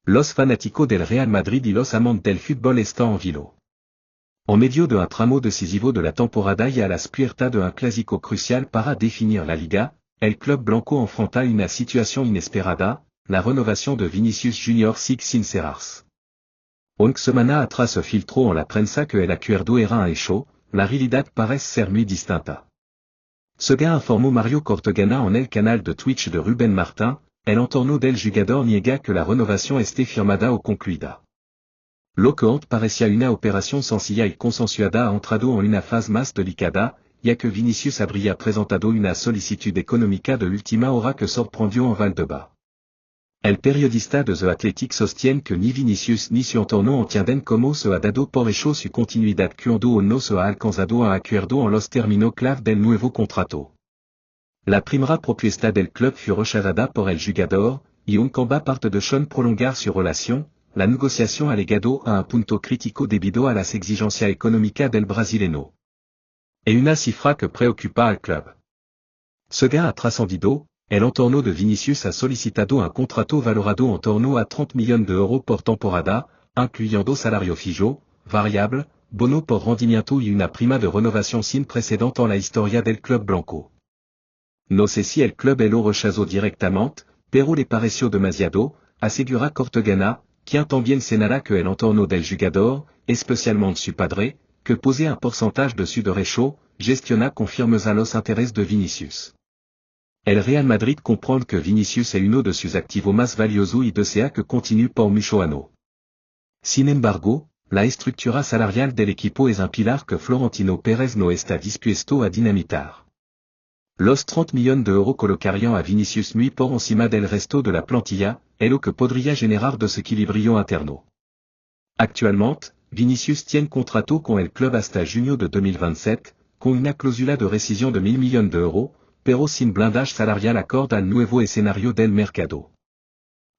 Los fanáticos del Real Madrid y los amantes del fútbol están en vilo. En medio de un tramo decisivo de la temporada y a las puertas de un clásico crucial para definir la Liga, el club blanco enfrenta una situación inesperada, la renovación de Vinicius Junior sigue sin cerrarse. Aunque semana atrás se filtró en la prensa que el acuerdo era un hecho, la realidad parece ser muy distinta. Según informó Mario Cortegana en el canal de Twitch de Rubén Martín, el entorno del jugador niega que la renovación esté firmada o concluida. Lo que antes parecía una operación sencilla y consensuada ha entrado en una fase más delicada, ya que Vinicius habría presentado una solicitud económica de última hora que sorprendió en Valdebebas. El periodista de The Athletic sostiene que ni Vinicius ni su entorno entienden cómo se ha dado por hecho su continuidad cuando no se ha alcanzado un acuerdo en los términos clave del nuevo contrato. La primera propuesta del club fue rechazada por el jugador, y un combat parte de Sean prolongar su relación. La negociación ha llegado a un punto crítico debido a las exigencias económicas del brasileño. Et una cifra que preocupa al club. Según ha trascendido, el entorno de Vinicius ha solicitado un contrato valorado en torno a 30 millones de euros por temporada, incluyendo salario fijo, variable, bono por rendimiento y una prima de renovación sin precedente en la historia del club blanco. No sé si el club lo rechazó directamente, pero le pareció demasiado, asegura Cortegana, quien también señala que el entorno del jugador, especialmente su padre, que posee un porcentaje de su derecho, gestiona con firmeza los intereses de Vinicius. El Real Madrid comprende que Vinicius es uno de sus activos más valiosos y desea que continúe por muchos años. Sin embargo, la estructura salarial del equipo es un pilar que Florentino Pérez no está dispuesto a dinamitar. Los 30 millones de euros colocarían a Vinicius muy por encima del resto de la plantilla, lo que podría generar desequilibrio interno. Actualmente, Vinicius tiene contrato con el club hasta junio de 2027, con una cláusula de rescisión de 1.000 millones de euros, pero sin blindage salarial acorde al nuevo escenario del mercado.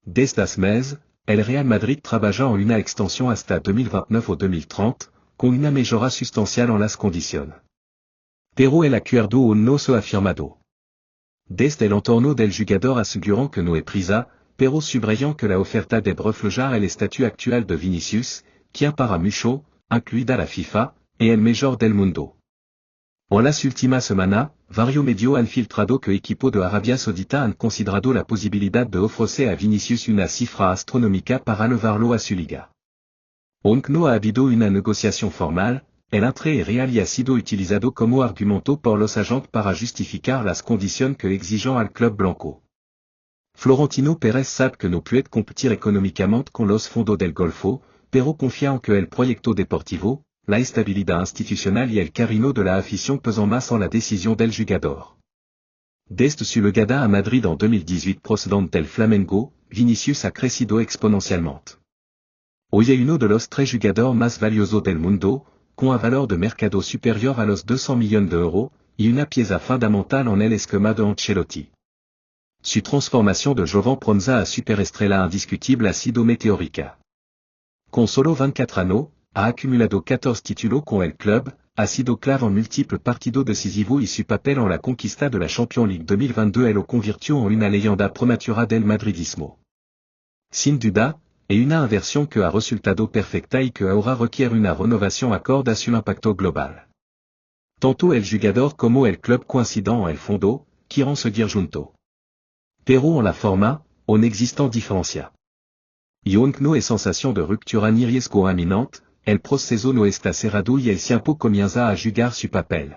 Desde hace meses, el Real Madrid trabaja en una extensión hasta 2029 o 2030, con una mejora sustancial en las condiciones. Pero el acuerdo no se ha firmado. Desde el entorno del jugador aseguran que no es prisa, pero subrayan que la oferta debe reflejar el estatus actual de Vinicius, quien para mucho, incluida la FIFA, es el mejor del mundo. En las últimas semanas, varios medios han filtrado que equipos de Arabia Saudita han considerado la posibilidad de ofrecer a Vinicius una cifra astronómica para elevarlo a su liga. Aunque no ha habido una negociación formal, el entrée real y ha sido utilizado como argumento por los agentes para justificar las condiciones que exigen al club blanco. Florentino Pérez sabe que no puede competir económicamente con los fondos del Golfo, pero confía en que el proyecto deportivo, la estabilidad institucional y el cariño de la afición pesan más en la decisión del jugador. Desde su llegada a Madrid en 2018 procedente del Flamengo, Vinicius ha crecido exponencialmente. Hoy es uno de los 3 jugadores más valiosos del mundo, con un valor de mercado superior a los 200 millones de euros, y una pieza fundamental en el esquema de Ancelotti. Su transformación de joven promesa a superestrella indiscutible ha sido meteórica. Con solo 24 años, ha acumulado 14 títulos con el club, ha sido clave en múltiples partidos decisivos y su papel en la conquista de la Champions League 2022 lo convirtió en una leyenda prematura del madridismo. Sin duda, es una inversión que ha resultado perfecta y que ahora requiere una renovación acorde a su impacto global. Tanto el jugador como el club coinciden en el fondo, quieren seguir juntos. Pero en la forma, en existen diferencias. Y aunque no hay sensación de ruptura ni riesgo inminente, el proceso no está cerrado y el tiempo comienza a jugar su papel.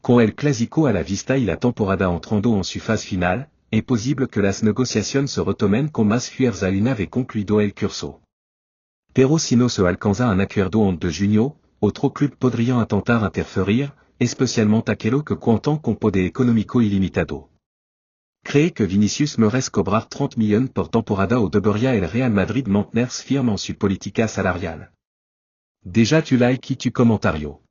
Con el clásico a la vista y la temporada entrando en su fase final, es posible que las negociaciones se retomen con más fuerza una vez concluido el curso. Pero si no se alcanza un acuerdo en 2 junio, otro club podría intentar interferir, especialmente aquellos que cuentan con poder económico ilimitado. ¿Cree que Vinicius merece cobrar 30 millones por temporada o debería el Real Madrid mantenerse firme en su política salarial? Deja tu like y tu comentario.